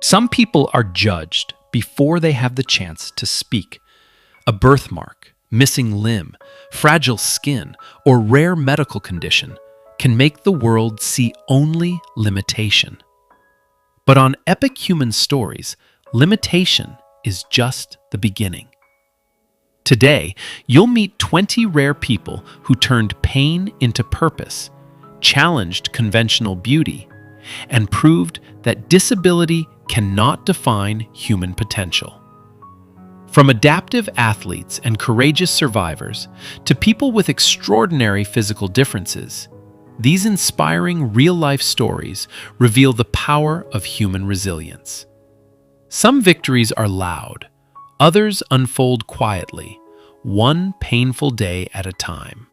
Some people are judged before they have the chance to speak. A birthmark, missing limb, fragile skin, or rare medical condition can make the world see only limitation. But on Epic Human Stories, limitation is just the beginning. Today, you'll meet 20 rare people who turned pain into purpose, challenged conventional beauty, and proved that disability cannot define human potential. From adaptive athletes and courageous survivors to people with extraordinary physical differences, these inspiring real-life stories reveal the power of human resilience. Some victories are loud, others unfold quietly, one painful day at a time.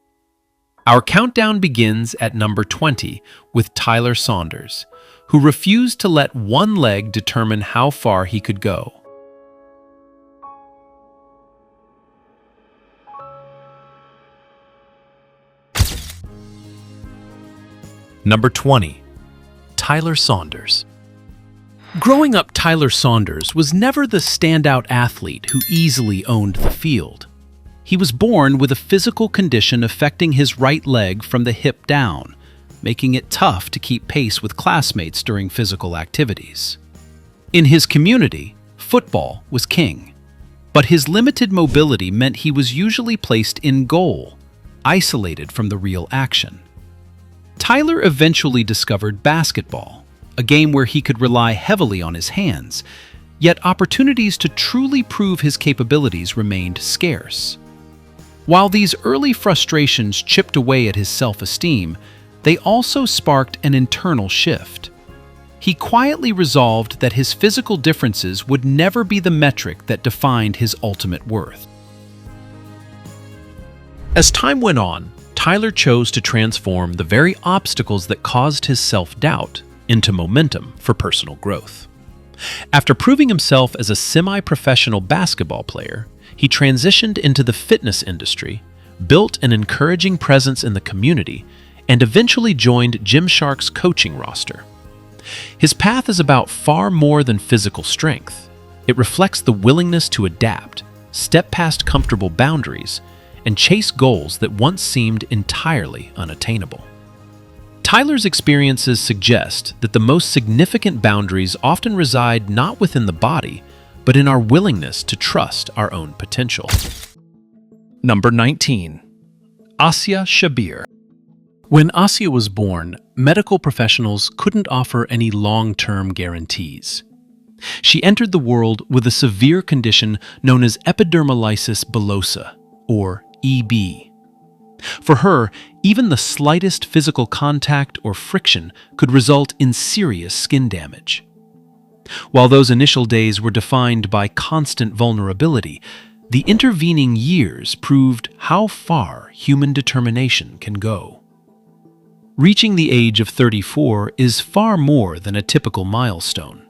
Our countdown begins at number 20 with Tyler Saunders, who refused to let one leg determine how far he could go. Number 20. Tyler Saunders. Growing up, Tyler Saunders was never the standout athlete who easily owned the field. He was born with a physical condition affecting his right leg from the hip down, making it tough to keep pace with classmates during physical activities. In his community, football was king, but his limited mobility meant he was usually placed in goal, isolated from the real action. Tyler eventually discovered basketball, a game where he could rely heavily on his hands, yet opportunities to truly prove his capabilities remained scarce. While these early frustrations chipped away at his self-esteem, they also sparked an internal shift. He quietly resolved that his physical differences would never be the metric that defined his ultimate worth. As time went on, Tyler chose to transform the very obstacles that caused his self-doubt into momentum for personal growth. After proving himself as a semi-professional basketball player, he transitioned into the fitness industry, built an encouraging presence in the community, and eventually joined Gymshark's coaching roster. His path is about far more than physical strength. It reflects the willingness to adapt, step past comfortable boundaries, and chase goals that once seemed entirely unattainable. Tyler's experiences suggest that the most significant boundaries often reside not within the body, but in our willingness to trust our own potential. Number 19. Assya Shabir. When Assya was born, medical professionals couldn't offer any long-term guarantees. She entered the world with a severe condition known as epidermolysis bullosa, or EB. For her, even the slightest physical contact or friction could result in serious skin damage. While those initial days were defined by constant vulnerability, the intervening years proved how far human determination can go. Reaching the age of 34 is far more than a typical milestone.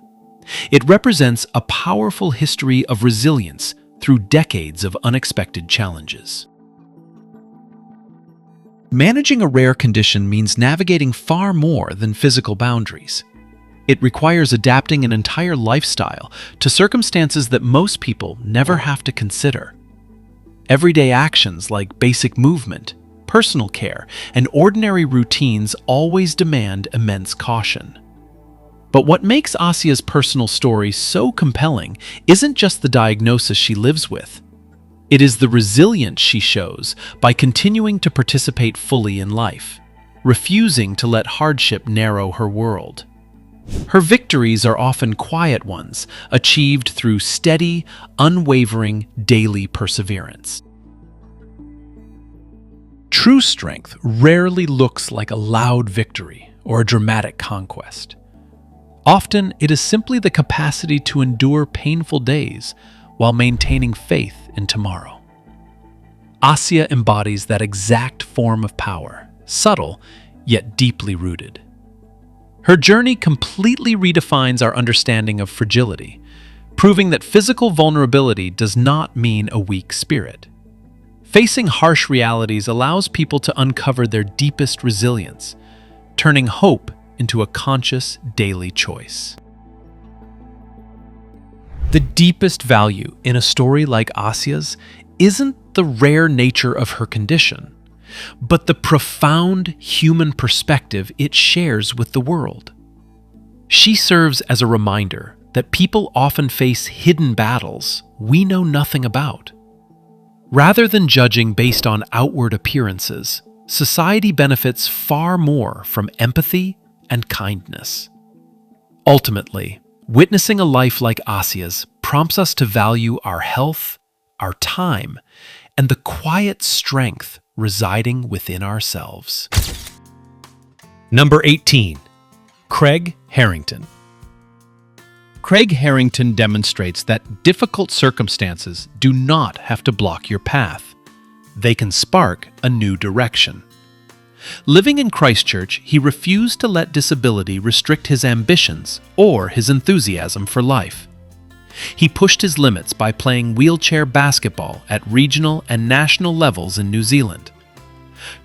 It represents a powerful history of resilience through decades of unexpected challenges. Managing a rare condition means navigating far more than physical boundaries. It requires adapting an entire lifestyle to circumstances that most people never have to consider. Everyday actions like basic movement, personal care, and ordinary routines always demand immense caution. But what makes Assya's personal story so compelling isn't just the diagnosis she lives with. It is the resilience she shows by continuing to participate fully in life, refusing to let hardship narrow her world. Her victories are often quiet ones, achieved through steady, unwavering, daily perseverance. True strength rarely looks like a loud victory or a dramatic conquest. Often, it is simply the capacity to endure painful days while maintaining faith in tomorrow. Assya embodies that exact form of power, subtle yet deeply rooted. Her journey completely redefines our understanding of fragility, proving that physical vulnerability does not mean a weak spirit. Facing harsh realities allows people to uncover their deepest resilience, turning hope into a conscious daily choice. The deepest value in a story like Assya's isn't the rare nature of her condition, but the profound human perspective it shares with the world. She serves as a reminder that people often face hidden battles we know nothing about. Rather than judging based on outward appearances, society benefits far more from empathy and kindness. Ultimately, witnessing a life like Assya's prompts us to value our health, our time, and the quiet strength residing within ourselves. Number 18. Craig Harrington. Craig Harrington demonstrates that difficult circumstances do not have to block your path. They can spark a new direction. Living in Christchurch, he refused to let disability restrict his ambitions or his enthusiasm for life. He pushed his limits by playing wheelchair basketball at regional and national levels in New Zealand.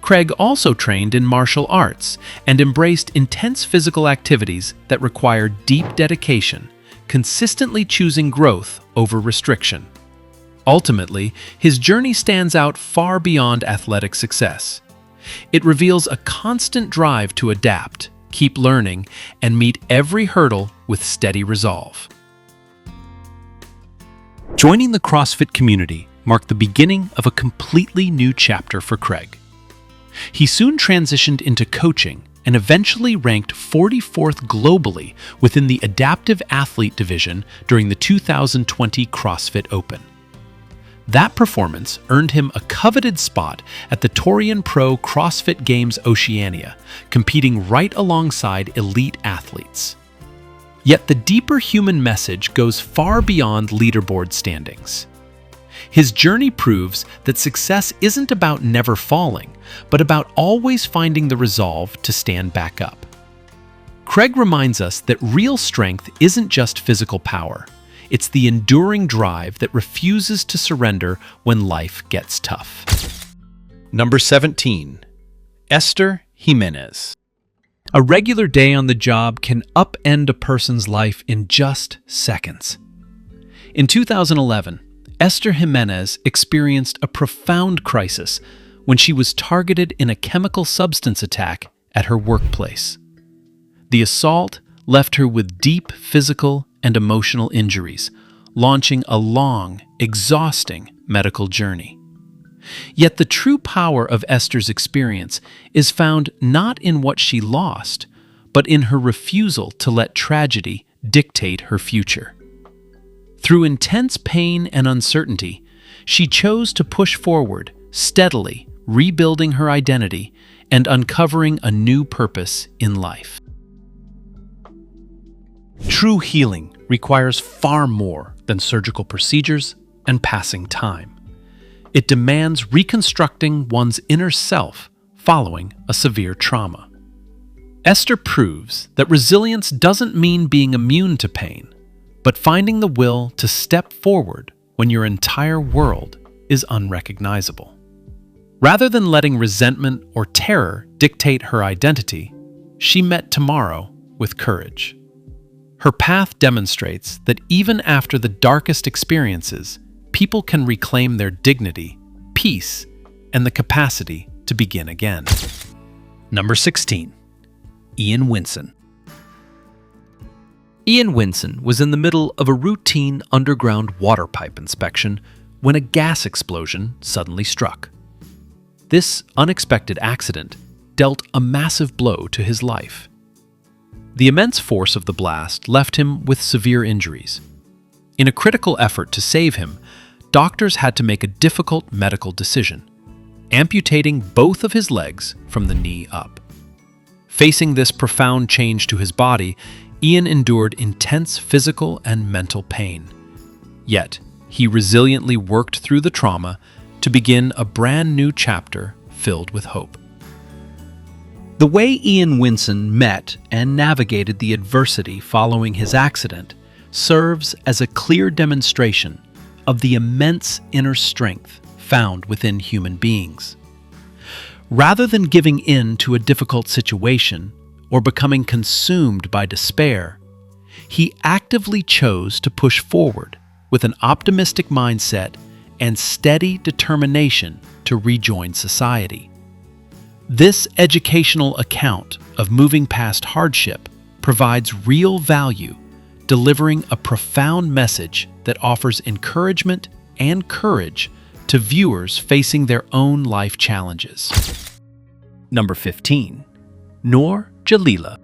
Craig also trained in martial arts and embraced intense physical activities that require deep dedication, consistently choosing growth over restriction. Ultimately, his journey stands out far beyond athletic success. It reveals a constant drive to adapt, keep learning, and meet every hurdle with steady resolve. Joining the CrossFit community marked the beginning of a completely new chapter for Craig. He soon transitioned into coaching and eventually ranked 44th globally within the adaptive athlete division during the 2020 CrossFit Open. That performance earned him a coveted spot at the Torian Pro CrossFit Games Oceania, competing right alongside elite athletes. Yet the deeper human message goes far beyond leaderboard standings. His journey proves that success isn't about never falling, but about always finding the resolve to stand back up. Craig reminds us that real strength isn't just physical power. It's the enduring drive that refuses to surrender when life gets tough. Number 17. Esther Jimenez. A regular day on the job can upend a person's life in just seconds. In 2011, Esther Jimenez experienced a profound crisis when she was targeted in a chemical substance attack at her workplace. The assault left her with deep physical and emotional injuries, launching a long, exhausting medical journey. Yet the true power of Esther's experience is found not in what she lost, but in her refusal to let tragedy dictate her future. Through intense pain and uncertainty, she chose to push forward, steadily rebuilding her identity and uncovering a new purpose in life. True healing requires far more than surgical procedures and passing time. It demands reconstructing one's inner self following a severe trauma. Esther proves that resilience doesn't mean being immune to pain, but finding the will to step forward when your entire world is unrecognizable. Rather than letting resentment or terror dictate her identity, she met tomorrow with courage. Her path demonstrates that even after the darkest experiences, people can reclaim their dignity, peace, and the capacity to begin again. Number 16. Winson. Winson was in the middle of a routine underground water pipe inspection when a gas explosion suddenly struck. This unexpected accident dealt a massive blow to his life. The immense force of the blast left him with severe injuries. In a critical effort to save him, doctors had to make a difficult medical decision, amputating both of his legs from the knee up. Facing this profound change to his body, Ian endured intense physical and mental pain. Yet, he resiliently worked through the trauma to begin a brand new chapter filled with hope. The way Winson met and navigated the adversity following his accident serves as a clear demonstration of the immense inner strength found within human beings. Rather than giving in to a difficult situation or becoming consumed by despair, he actively chose to push forward, with an optimistic mindset and steady determination to rejoin society. This educational account of moving past hardship provides real value, delivering a profound message that offers encouragement and courage to viewers facing their own life challenges. Number 15. Noor Jaleela.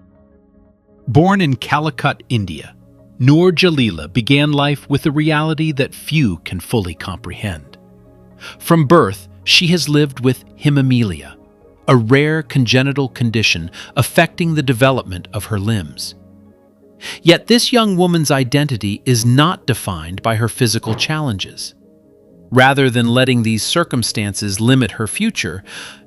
Born in Calicut, India, Noor Jaleela began life with a reality that few can fully comprehend. From birth, she has lived with hemophilia, a rare congenital condition affecting the development of her limbs. Yet this young woman's identity is not defined by her physical challenges. Rather than letting these circumstances limit her future,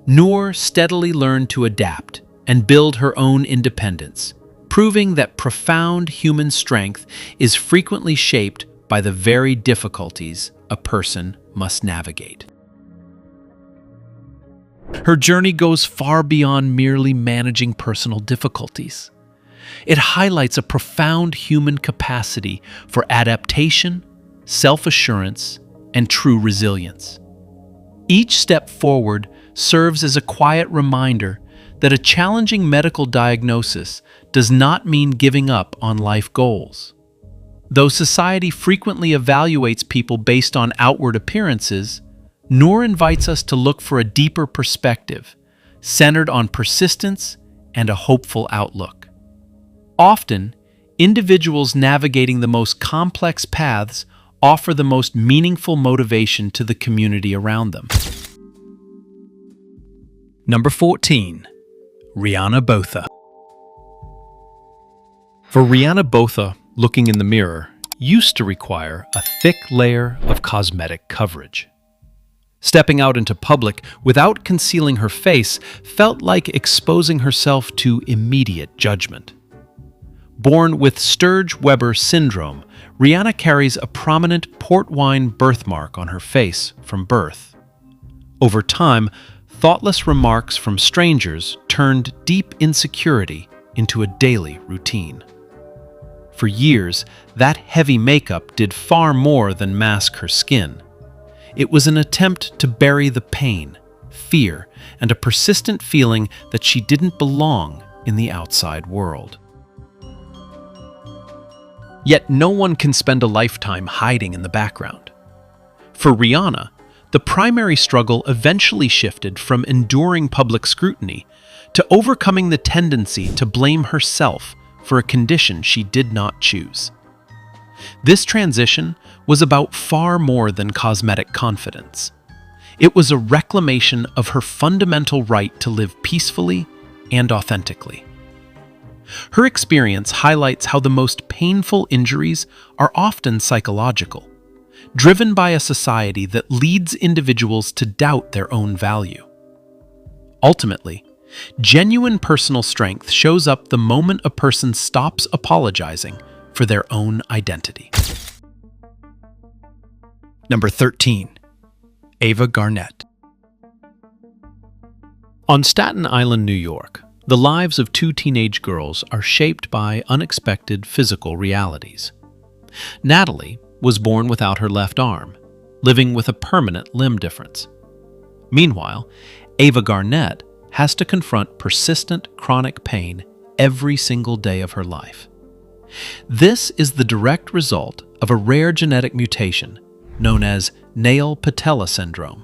Noor steadily learned to adapt and build her own independence, proving that profound human strength is frequently shaped by the very difficulties a person must navigate. Her journey goes far beyond merely managing personal difficulties. It highlights a profound human capacity for adaptation, self-assurance, and true resilience. Each step forward serves as a quiet reminder that a challenging medical diagnosis does not mean giving up on life goals. Though society frequently evaluates people based on outward appearances, Noor invites us to look for a deeper perspective, centered on persistence and a hopeful outlook. Often, individuals navigating the most complex paths offer the most meaningful motivation to the community around them. Number 14. Riana Botha. For Riana Botha, looking in the mirror used to require a thick layer of cosmetic coverage. Stepping out into public without concealing her face felt like exposing herself to immediate judgment. Born with Sturge-Weber syndrome, Riana carries a prominent port wine birthmark on her face from birth. Over time, thoughtless remarks from strangers turned deep insecurity into a daily routine. For years, that heavy makeup did far more than mask her skin. It was an attempt to bury the pain, fear, and a persistent feeling that she didn't belong in the outside world. Yet no one can spend a lifetime hiding in the background. For Riana, the primary struggle eventually shifted from enduring public scrutiny to overcoming the tendency to blame herself for a condition she did not choose. This transition was about far more than cosmetic confidence. It was a reclamation of her fundamental right to live peacefully and authentically. Her experience highlights how the most painful injuries are often psychological, driven by a society that leads individuals to doubt their own value. Ultimately, genuine personal strength shows up the moment a person stops apologizing for their own identity. Number 13. Ava Garnett. On Staten Island, New York, the lives of two teenage girls are shaped by unexpected physical realities. Natalie was born without her left arm, living with a permanent limb difference. Meanwhile, Ava Garnett has to confront persistent chronic pain every single day of her life. This is the direct result of a rare genetic mutation known as nail patella syndrome.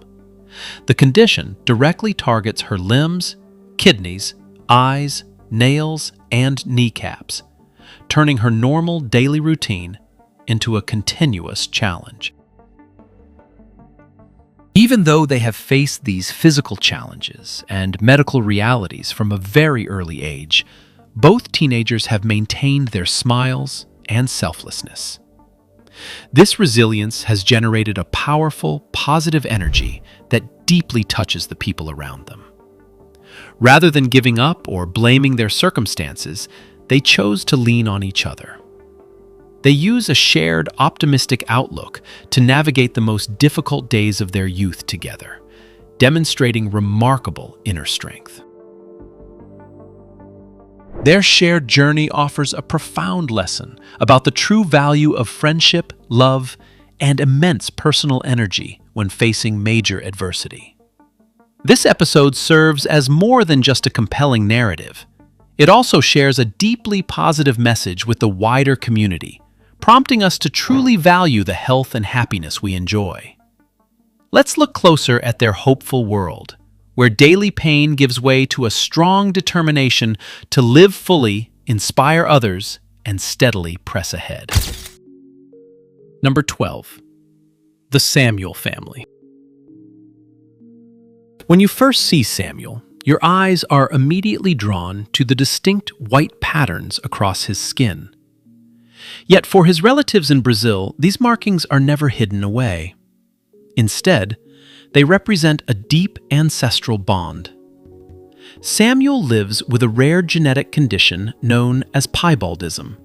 The condition directly targets her limbs, kidneys, eyes, nails, and kneecaps, turning her normal daily routine into a continuous challenge. Even though they have faced these physical challenges and medical realities from a very early age, both teenagers have maintained their smiles and selflessness. This resilience has generated a powerful, positive energy that deeply touches the people around them. Rather than giving up or blaming their circumstances, they chose to lean on each other. They use a shared, optimistic outlook to navigate the most difficult days of their youth together, demonstrating remarkable inner strength. Their shared journey offers a profound lesson about the true value of friendship, love, and immense personal energy when facing major adversity. This episode serves as more than just a compelling narrative. It also shares a deeply positive message with the wider community, prompting us to truly value the health and happiness we enjoy. Let's look closer at their hopeful world, where daily pain gives way to a strong determination to live fully, inspire others, and steadily press ahead. Number 12. The Samuel family. When you first see Samuel, your eyes are immediately drawn to the distinct white patterns across his skin. Yet for his relatives in Brazil, these markings are never hidden away. Instead, they represent a deep ancestral bond. Samuel lives with a rare genetic condition known as piebaldism,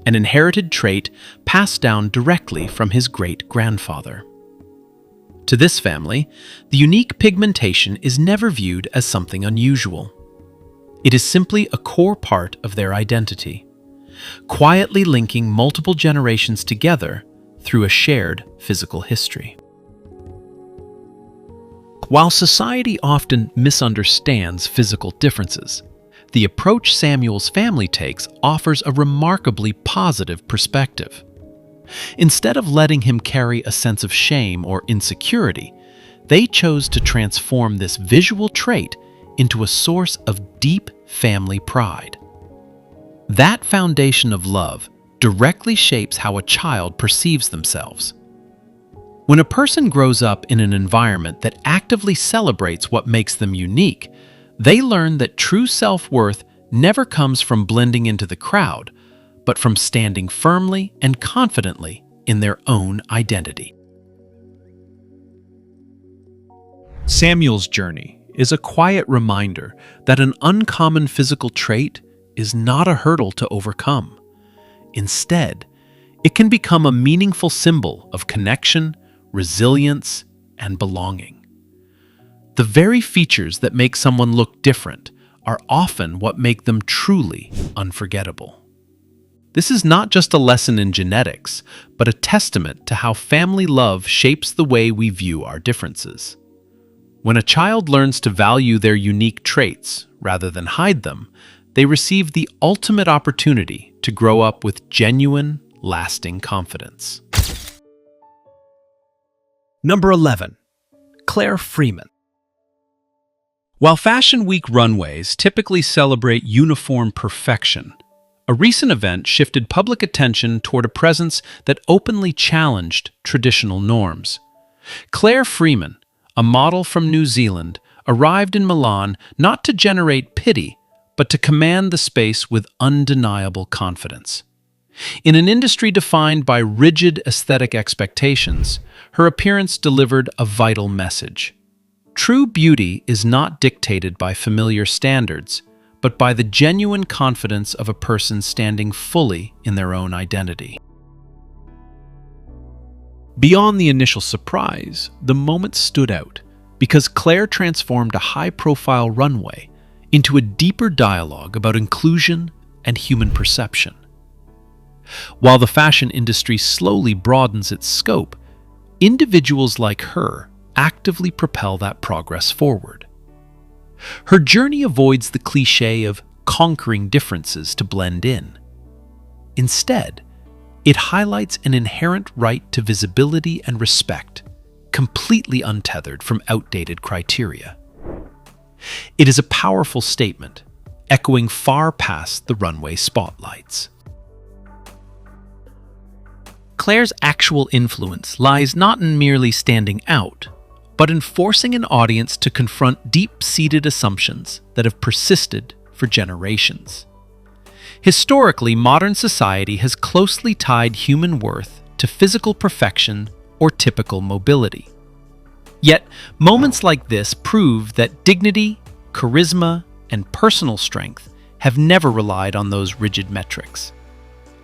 an inherited trait passed down directly from his great-grandfather. To this family, the unique pigmentation is never viewed as something unusual. It is simply a core part of their identity, quietly linking multiple generations together through a shared physical history. While society often misunderstands physical differences, the approach Samuel's family takes offers a remarkably positive perspective. Instead of letting him carry a sense of shame or insecurity, they chose to transform this visual trait into a source of deep family pride. That foundation of love directly shapes how a child perceives themselves. When a person grows up in an environment that actively celebrates what makes them unique, they learn that true self-worth never comes from blending into the crowd, but from standing firmly and confidently in their own identity. Samuel's journey is a quiet reminder that an uncommon physical trait is not a hurdle to overcome. Instead, it can become a meaningful symbol of connection, resilience, and belonging. The very features that make someone look different are often what make them truly unforgettable. This is not just a lesson in genetics, but a testament to how family love shapes the way we view our differences. When a child learns to value their unique traits rather than hide them, they receive the ultimate opportunity to grow up with genuine, lasting confidence. Number 11. Claire Freeman. While Fashion Week runways typically celebrate uniform perfection, a recent event shifted public attention toward a presence that openly challenged traditional norms. Claire Freeman, a model from New Zealand, arrived in Milan not to generate pity, but to command the space with undeniable confidence. In an industry defined by rigid aesthetic expectations, her appearance delivered a vital message. True beauty is not dictated by familiar standards, but by the genuine confidence of a person standing fully in their own identity. Beyond the initial surprise, the moment stood out because Claire transformed a high-profile runway into a deeper dialogue about inclusion and human perception. While the fashion industry slowly broadens its scope, individuals like her actively propel that progress forward. Her journey avoids the cliché of conquering differences to blend in. Instead, it highlights an inherent right to visibility and respect, completely untethered from outdated criteria. It is a powerful statement, echoing far past the runway spotlights. Claire's actual influence lies not in merely standing out, but in forcing an audience to confront deep-seated assumptions that have persisted for generations. Historically, modern society has closely tied human worth to physical perfection or typical mobility. Yet, moments like this prove that dignity, charisma, and personal strength have never relied on those rigid metrics.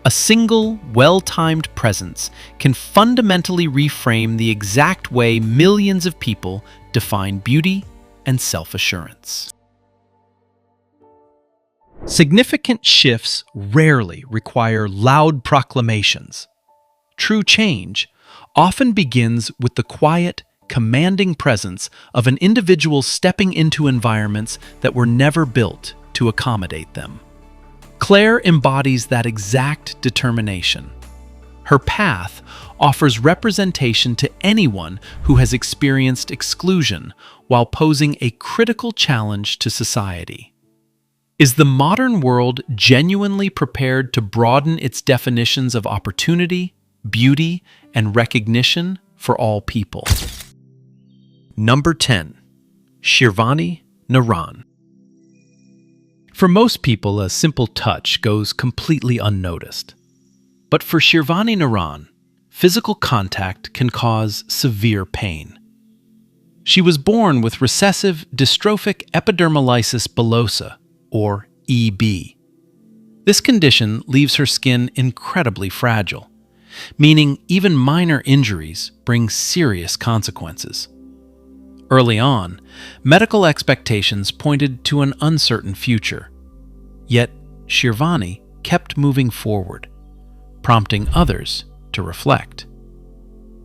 A single, well-timed presence can fundamentally reframe the exact way millions of people define beauty and self-assurance. Significant shifts rarely require loud proclamations. True change often begins with the quiet, commanding presence of an individual stepping into environments that were never built to accommodate them. Claire embodies that exact determination. Her path offers representation to anyone who has experienced exclusion while posing a critical challenge to society. Is the modern world genuinely prepared to broaden its definitions of opportunity, beauty, and recognition for all people? Number 10. Shirvani Naran. For most people, a simple touch goes completely unnoticed. But for Shirvani Naran, physical contact can cause severe pain. She was born with recessive dystrophic epidermolysis bullosa, or EB. This condition leaves her skin incredibly fragile, meaning even minor injuries bring serious consequences. Early on, medical expectations pointed to an uncertain future. Yet, Shirvani kept moving forward, prompting others to reflect.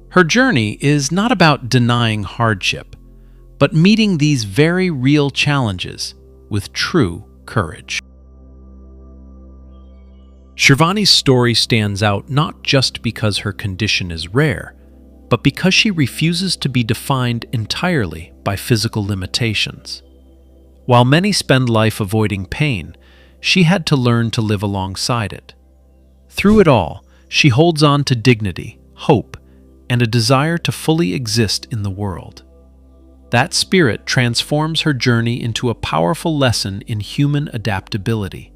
Her journey is not about denying hardship, but meeting these very real challenges with true courage. Shirvani's story stands out not just because her condition is rare, but because she refuses to be defined entirely by physical limitations. While many spend life avoiding pain, she had to learn to live alongside it. Through it all, she holds on to dignity, hope, and a desire to fully exist in the world. That spirit transforms her journey into a powerful lesson in human adaptability,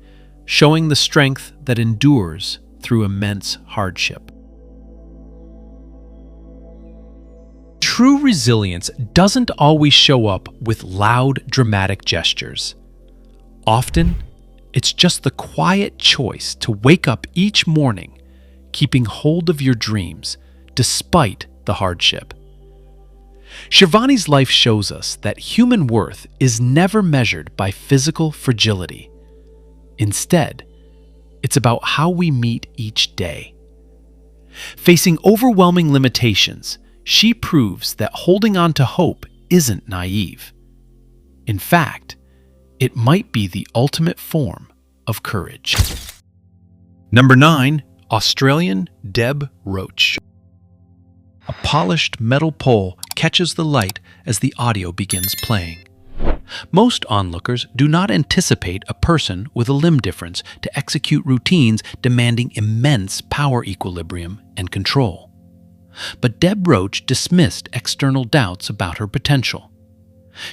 showing the strength that endures through immense hardship. True resilience doesn't always show up with loud, dramatic gestures. Often, it's just the quiet choice to wake up each morning, keeping hold of your dreams despite the hardship. Shirvani's life shows us that human worth is never measured by physical fragility. Instead, it's about how we meet each day. Facing overwhelming limitations, she proves that holding on to hope isn't naive. In fact, it might be the ultimate form of courage. Number 9. Australian Deb Roach. A polished metal pole catches the light as the audio begins playing. Most onlookers do not anticipate a person with a limb difference to execute routines demanding immense power equilibrium and control. But Deb Roach dismissed external doubts about her potential.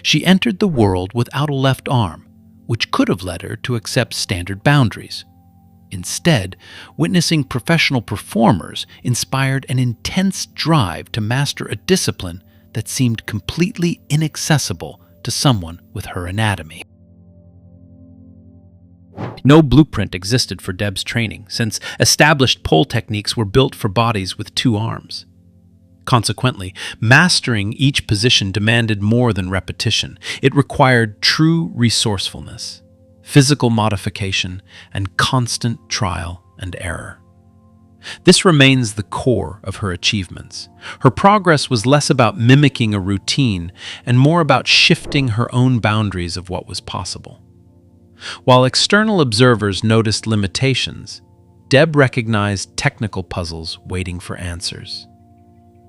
She entered the world without a left arm, which could have led her to accept standard boundaries. Instead, witnessing professional performers inspired an intense drive to master a discipline that seemed completely inaccessible to someone with her anatomy. No blueprint existed for Deb's training, since established pole techniques were built for bodies with 2 arms. Consequently, mastering each position demanded more than repetition. It required true resourcefulness, physical modification, and constant trial and error. This remains the core of her achievements. Her progress was less about mimicking a routine and more about shifting her own boundaries of what was possible. While external observers noticed limitations, Deb recognized technical puzzles waiting for answers.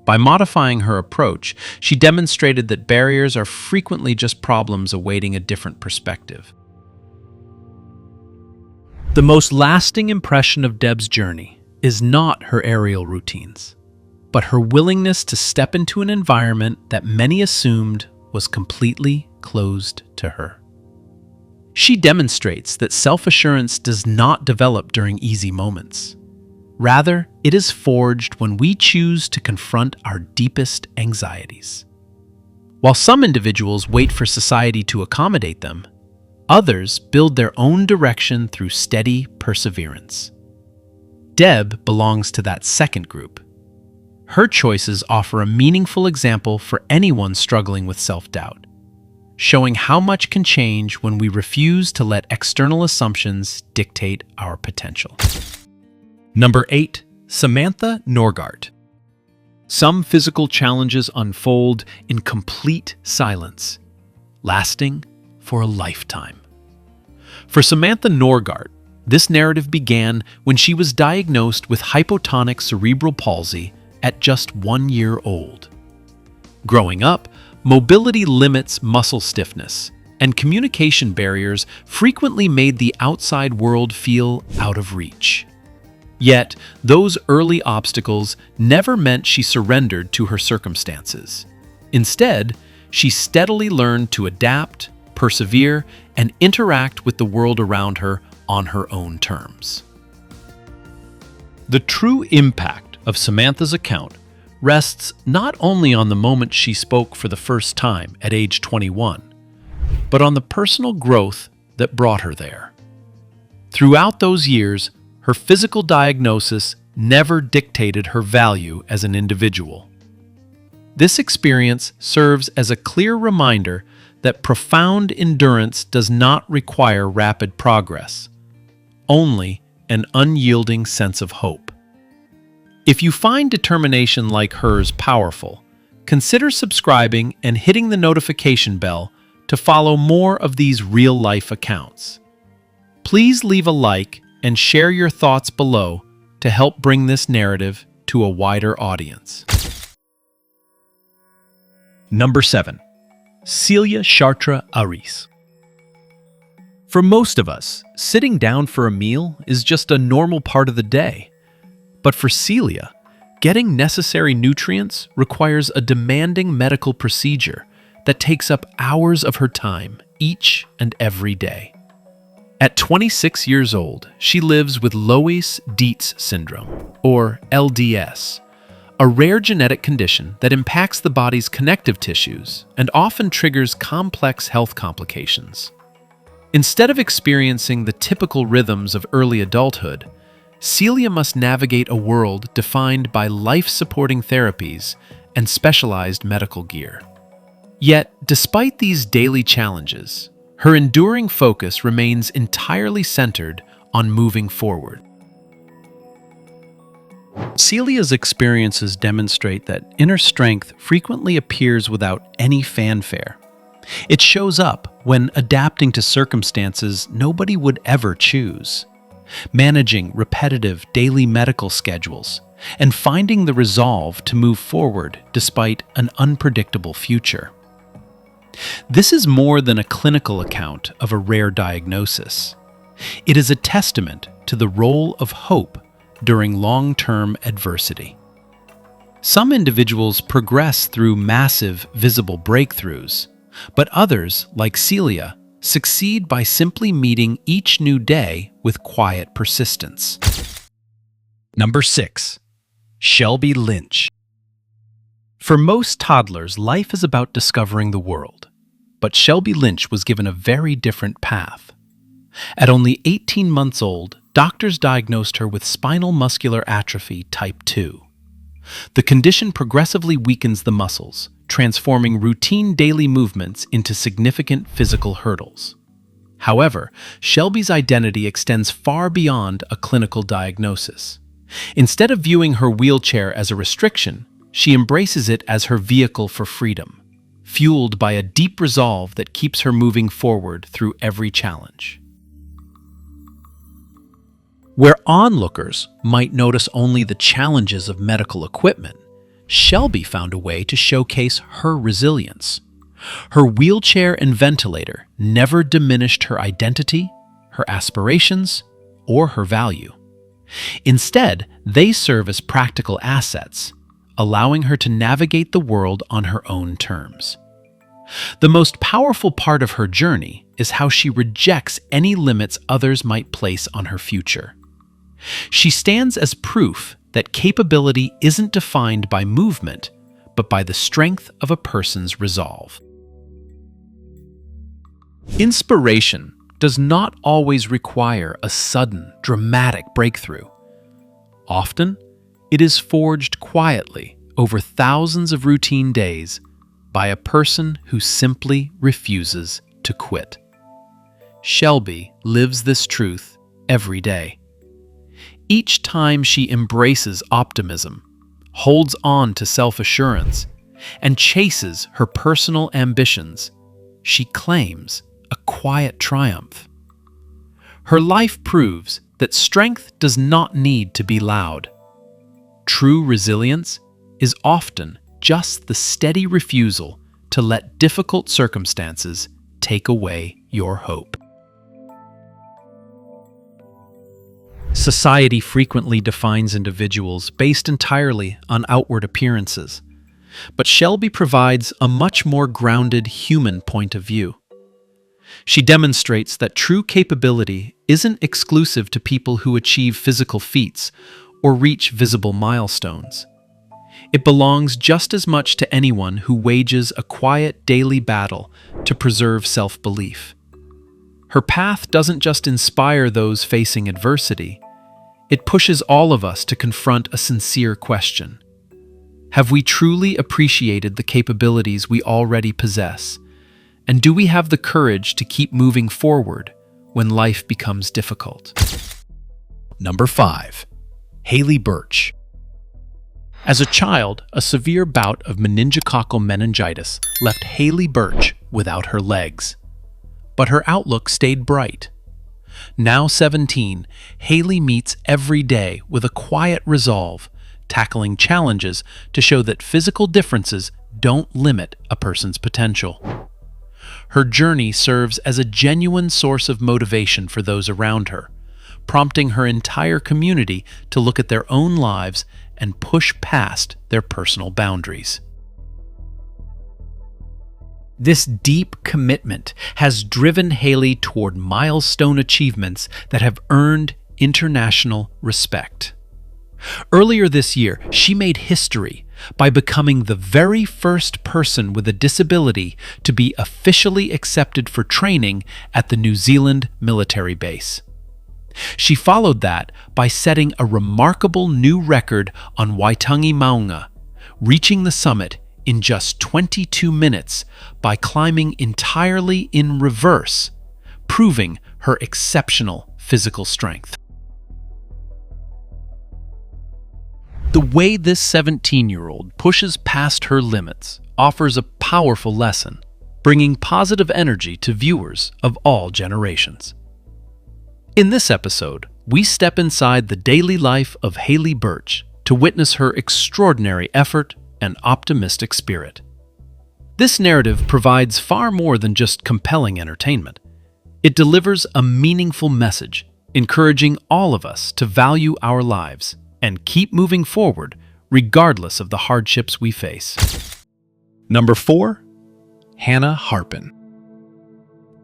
By modifying her approach, she demonstrated that barriers are frequently just problems awaiting a different perspective. The most lasting impression of Deb's journey is not her aerial routines, but her willingness to step into an environment that many assumed was completely closed to her. She demonstrates that self-assurance does not develop during easy moments. Rather, it is forged when we choose to confront our deepest anxieties. While some individuals wait for society to accommodate them, others build their own direction through steady perseverance. Deb belongs to that second group. Her choices offer a meaningful example for anyone struggling with self-doubt, showing how much can change when we refuse to let external assumptions dictate our potential. Number 8. Samantha Norgart. Some physical challenges unfold in complete silence, lasting for a lifetime. For Samantha Norgart, this narrative began when she was diagnosed with hypotonic cerebral palsy at just 1 year old. Growing up, mobility limits muscle stiffness, and communication barriers frequently made the outside world feel out of reach. Yet, those early obstacles never meant she surrendered to her circumstances. Instead, she steadily learned to adapt, persevere, and interact with the world around her on her own terms. The true impact of Samantha's account rests not only on the moment she spoke for the first time at age 21, but on the personal growth that brought her there. Throughout those years, her physical diagnosis never dictated her value as an individual. This experience serves as a clear reminder that profound endurance does not require rapid progress, only an unyielding sense of hope. If you find determination like hers powerful, consider subscribing and hitting the notification bell to follow more of these real-life accounts. Please leave a like and share your thoughts below to help bring this narrative to a wider audience. Number 7. Celia Chartres-Aris. For most of us, sitting down for a meal is just a normal part of the day. But for Celia, getting necessary nutrients requires a demanding medical procedure that takes up hours of her time each and every day. At 26 years old, she lives with Loeys-Dietz syndrome, or LDS, a rare genetic condition that impacts the body's connective tissues and often triggers complex health complications. Instead of experiencing the typical rhythms of early adulthood, Celia must navigate a world defined by life-supporting therapies and specialized medical gear. Yet, despite these daily challenges, her enduring focus remains entirely centered on moving forward. Celia's experiences demonstrate that inner strength frequently appears without any fanfare. It shows up when adapting to circumstances nobody would ever choose, managing repetitive daily medical schedules, and finding the resolve to move forward despite an unpredictable future. This is more than a clinical account of a rare diagnosis. It is a testament to the role of hope during long-term adversity. Some individuals progress through massive, visible breakthroughs, but others, like Celia, succeed by simply meeting each new day with quiet persistence. Number 6. Shelby Lynch. For most toddlers, life is about discovering the world, but Shelby Lynch was given a very different path. At only 18 months old, doctors diagnosed her with spinal muscular atrophy type 2. The condition progressively weakens the muscles, transforming routine daily movements into significant physical hurdles. However, Shelby's identity extends far beyond a clinical diagnosis. Instead of viewing her wheelchair as a restriction, she embraces it as her vehicle for freedom, fueled by a deep resolve that keeps her moving forward through every challenge. Where onlookers might notice only the challenges of medical equipment, Shelby found a way to showcase her resilience. Her wheelchair and ventilator never diminished her identity, her aspirations, or her value. Instead, they serve as practical assets, allowing her to navigate the world on her own terms. The most powerful part of her journey is how she rejects any limits others might place on her future. She stands as proof that capability isn't defined by movement, but by the strength of a person's resolve. Inspiration does not always require a sudden, dramatic breakthrough. Often, it is forged quietly over thousands of routine days by a person who simply refuses to quit. Shelby lives this truth every day. Each time she embraces optimism, holds on to self-assurance, and chases her personal ambitions, she claims a quiet triumph. Her life proves that strength does not need to be loud. True resilience is often just the steady refusal to let difficult circumstances take away your hope. Society frequently defines individuals based entirely on outward appearances, but Shelby provides a much more grounded human point of view. She demonstrates that true capability isn't exclusive to people who achieve physical feats or reach visible milestones. It belongs just as much to anyone who wages a quiet daily battle to preserve self-belief. Her path doesn't just inspire those facing adversity, it pushes all of us to confront a sincere question. Have we truly appreciated the capabilities we already possess? And do we have the courage to keep moving forward when life becomes difficult? Number 5. Haley Birch. As a child, a severe bout of meningococcal meningitis left Haley Birch without her legs. But her outlook stayed bright. Now 17, Haley meets every day with a quiet resolve, tackling challenges to show that physical differences don't limit a person's potential. Her journey serves as a genuine source of motivation for those around her, prompting her entire community to look at their own lives and push past their personal boundaries. This deep commitment has driven Haley toward milestone achievements that have earned international respect. Earlier this year, she made history by becoming the very first person with a disability to be officially accepted for training at the New Zealand military base. She followed that by setting a remarkable new record on Waitangi Maunga, reaching the summit in just 22 minutes by climbing entirely in reverse, proving her exceptional physical strength. The way this 17-year-old pushes past her limits offers a powerful lesson, bringing positive energy to viewers of all generations. In this episode, we step inside the daily life of Haley Birch to witness her extraordinary effort and optimistic spirit. This narrative provides far more than just compelling entertainment. It delivers a meaningful message, encouraging all of us to value our lives and keep moving forward regardless of the hardships we face. Number 4. Hannah Harpin.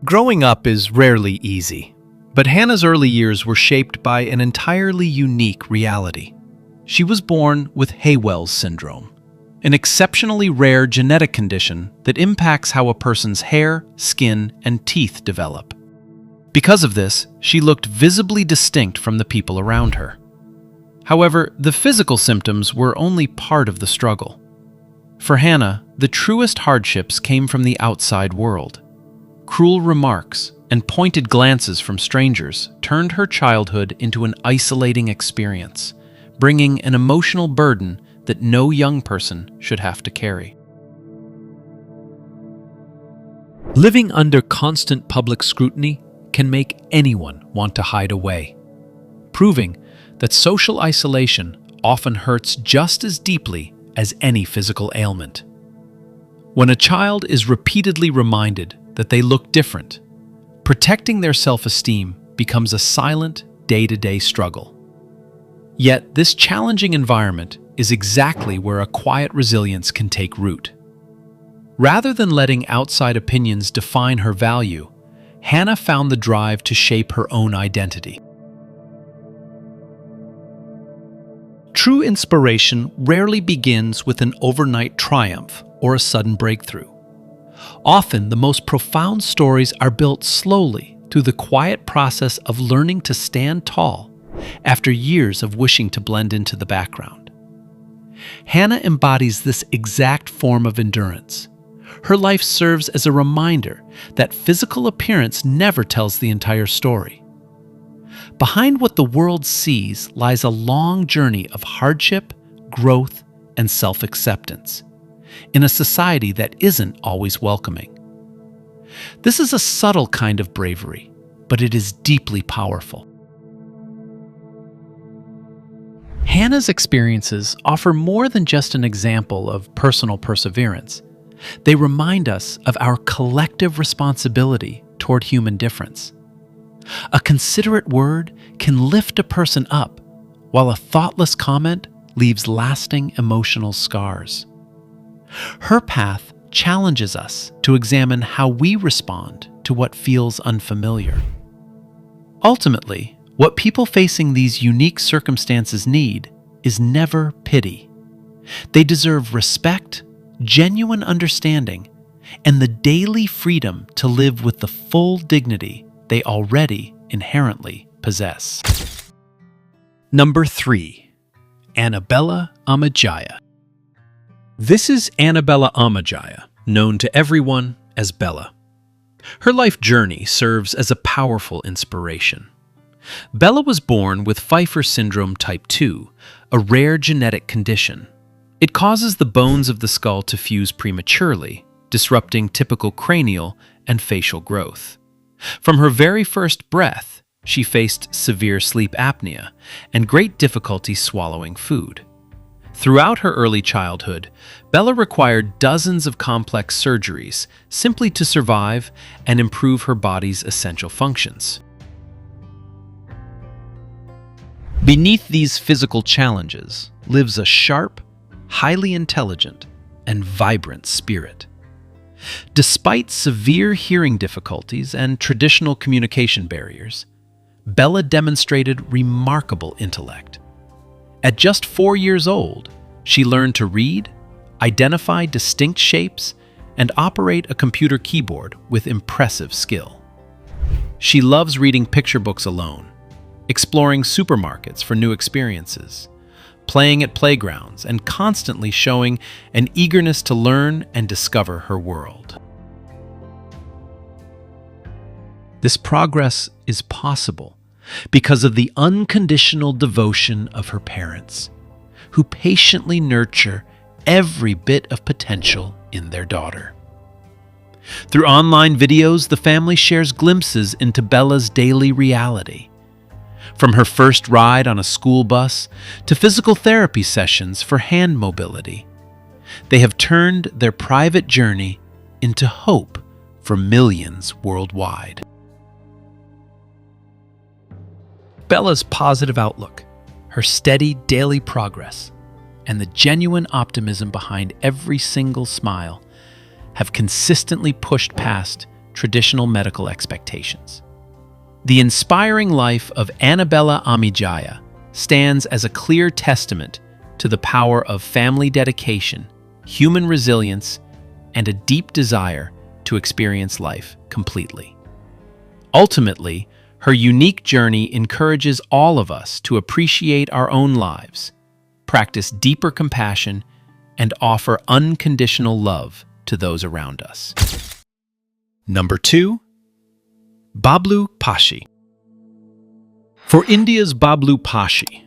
Growing up is rarely easy, but Hannah's early years were shaped by an entirely unique reality. She was born with Haywell's syndrome, an exceptionally rare genetic condition that impacts how a person's hair, skin, and teeth develop. Because of this, she looked visibly distinct from the people around her. However, the physical symptoms were only part of the struggle. For Hannah, the truest hardships came from the outside world. Cruel remarks and pointed glances from strangers turned her childhood into an isolating experience, bringing an emotional burden that no young person should have to carry. Living under constant public scrutiny can make anyone want to hide away, proving that social isolation often hurts just as deeply as any physical ailment. When a child is repeatedly reminded that they look different, protecting their self-esteem becomes a silent, day-to-day struggle. Yet this challenging environment is exactly where a quiet resilience can take root. Rather than letting outside opinions define her value, Hannah found the drive to shape her own identity. True inspiration rarely begins with an overnight triumph or a sudden breakthrough. Often, the most profound stories are built slowly through the quiet process of learning to stand tall after years of wishing to blend into the background. Hannah embodies this exact form of endurance. Her life serves as a reminder that physical appearance never tells the entire story. Behind what the world sees lies a long journey of hardship, growth, and self-acceptance in a society that isn't always welcoming. This is a subtle kind of bravery, but it is deeply powerful. Hannah's experiences offer more than just an example of personal perseverance. They remind us of our collective responsibility toward human difference. A considerate word can lift a person up, while a thoughtless comment leaves lasting emotional scars. Her path challenges us to examine how we respond to what feels unfamiliar. Ultimately, what people facing these unique circumstances need is never pity. They deserve respect, genuine understanding, and the daily freedom to live with the full dignity they already inherently possess. Number 3. Annabella Amijaya. This is Annabella Amijaya, known to everyone as Bella. Her life journey serves as a powerful inspiration. Bella was born with Pfeiffer syndrome type 2, a rare genetic condition. It causes the bones of the skull to fuse prematurely, disrupting typical cranial and facial growth. From her very first breath, she faced severe sleep apnea and great difficulty swallowing food. Throughout her early childhood, Bella required dozens of complex surgeries simply to survive and improve her body's essential functions. Beneath these physical challenges lives a sharp, highly intelligent, and vibrant spirit. Despite severe hearing difficulties and traditional communication barriers, Bella demonstrated remarkable intellect. At just 4 years old, she learned to read, identify distinct shapes, and operate a computer keyboard with impressive skill. She loves reading picture books alone, exploring supermarkets for new experiences, playing at playgrounds, and constantly showing an eagerness to learn and discover her world. This progress is possible because of the unconditional devotion of her parents, who patiently nurture every bit of potential in their daughter. Through online videos, the family shares glimpses into Bella's daily reality. From her first ride on a school bus to physical therapy sessions for hand mobility, they have turned their private journey into hope for millions worldwide. Bella's positive outlook, her steady daily progress, and the genuine optimism behind every single smile have consistently pushed past traditional medical expectations. The inspiring life of Annabella Amijaya stands as a clear testament to the power of family dedication, human resilience, and a deep desire to experience life completely. Ultimately, her unique journey encourages all of us to appreciate our own lives, practice deeper compassion, and offer unconditional love to those around us. Number 2. Bablu Pashi. For India's Bablu Pashi,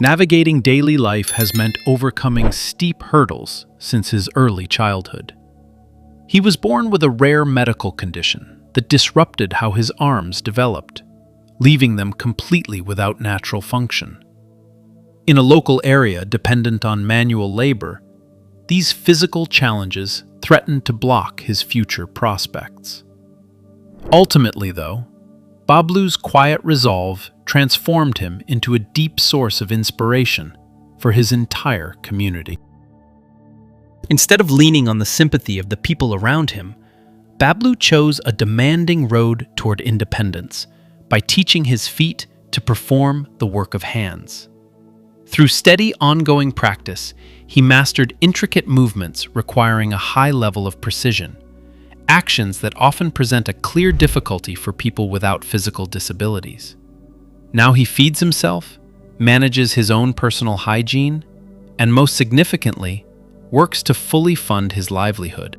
navigating daily life has meant overcoming steep hurdles since his early childhood. He was born with a rare medical condition that disrupted how his arms developed, leaving them completely without natural function. In a local area dependent on manual labor, these physical challenges threatened to block his future prospects. Ultimately, though, Bablu's quiet resolve transformed him into a deep source of inspiration for his entire community. Instead of leaning on the sympathy of the people around him, Bablu chose a demanding road toward independence by teaching his feet to perform the work of hands. Through steady, ongoing practice, he mastered intricate movements requiring a high level of precision, actions that often present a clear difficulty for people without physical disabilities. Now he feeds himself, manages his own personal hygiene, and most significantly, works to fully fund his livelihood.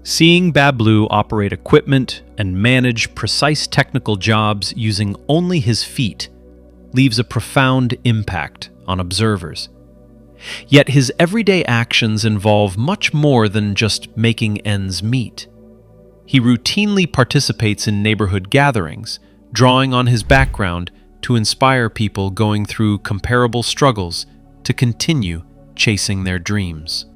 Seeing Bablu operate equipment and manage precise technical jobs using only his feet leaves a profound impact on observers. Yet his everyday actions involve much more than just making ends meet. He routinely participates in neighborhood gatherings, drawing on his background to inspire people going through comparable struggles to continue chasing their dreams.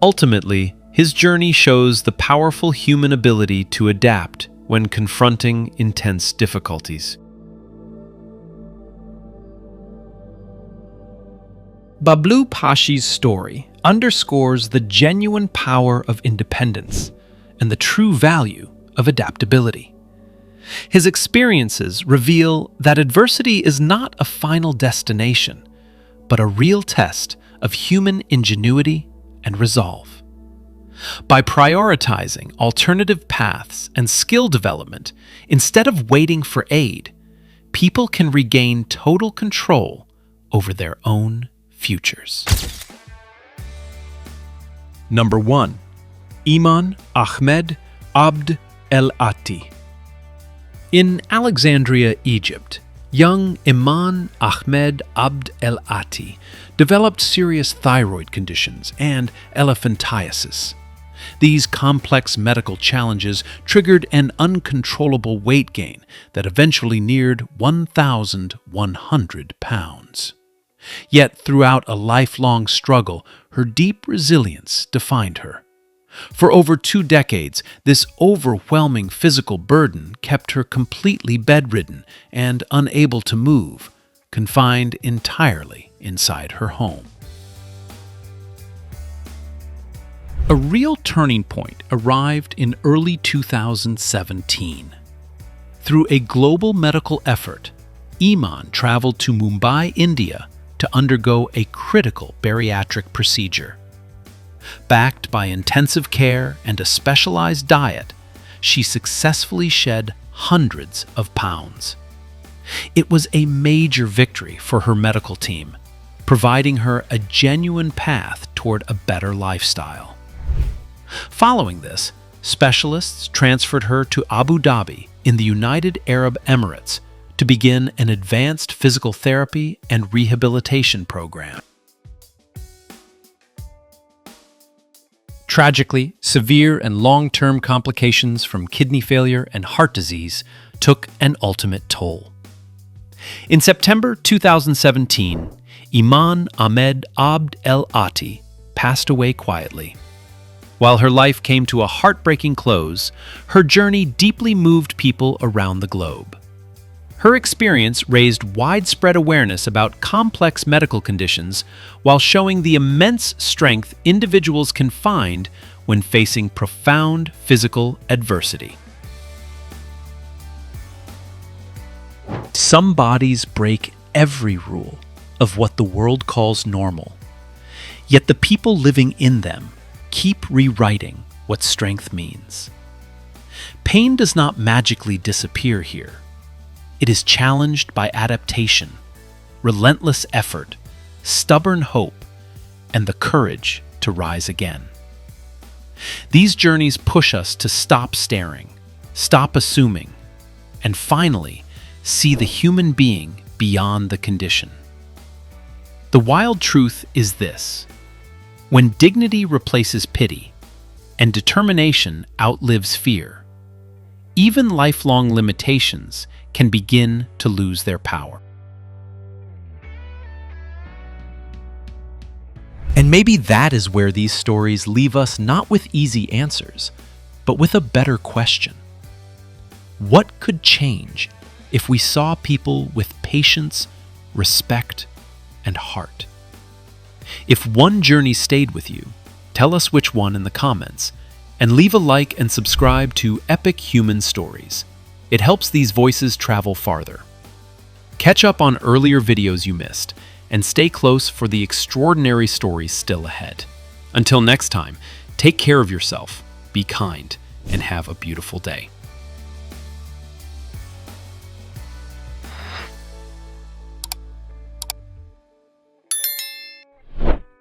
Ultimately, his journey shows the powerful human ability to adapt when confronting intense difficulties. Bablu Pashi's story underscores the genuine power of independence and the true value of adaptability. His experiences reveal that adversity is not a final destination, but a real test of human ingenuity and resolve. By prioritizing alternative paths and skill development instead of waiting for aid, people can regain total control over their own futures. Number 1. Eman Ahmed Abd el-Ati. In Alexandria, Egypt, young Eman Ahmed Abd el-Ati developed serious thyroid conditions and elephantiasis. These complex medical challenges triggered an uncontrollable weight gain that eventually neared 1,100 pounds. Yet throughout a lifelong struggle, her deep resilience defined her. For over 2 decades, this overwhelming physical burden kept her completely bedridden and unable to move, confined entirely inside her home. A real turning point arrived in early 2017. Through a global medical effort, Eman traveled to Mumbai, India, to undergo a critical bariatric procedure. Backed by intensive care and a specialized diet, she successfully shed hundreds of pounds. It was a major victory for her medical team, providing her a genuine path toward a better lifestyle. Following this, specialists transferred her to Abu Dhabi in the United Arab Emirates to begin an advanced physical therapy and rehabilitation program. Tragically, severe and long-term complications from kidney failure and heart disease took an ultimate toll. In September 2017, Eman Ahmed Abd el-Ati passed away quietly. While her life came to a heartbreaking close, her journey deeply moved people around the globe. Her experience raised widespread awareness about complex medical conditions while showing the immense strength individuals can find when facing profound physical adversity. Some bodies break every rule of what the world calls normal, yet the people living in them keep rewriting what strength means. Pain does not magically disappear here. It is challenged by adaptation, relentless effort, stubborn hope, and the courage to rise again. These journeys push us to stop staring, stop assuming, and finally see the human being beyond the condition. The wild truth is this: when dignity replaces pity and determination outlives fear, even lifelong limitations can begin to lose their power. And maybe that is where these stories leave us not with easy answers, but with a better question. What could change if we saw people with patience, respect, and heart? If one journey stayed with you, tell us which one in the comments, and leave a like and subscribe to Epic Human Stories. It helps these voices travel farther. Catch up on earlier videos you missed, and stay close for the extraordinary stories still ahead. Until next time, take care of yourself, be kind, and have a beautiful day.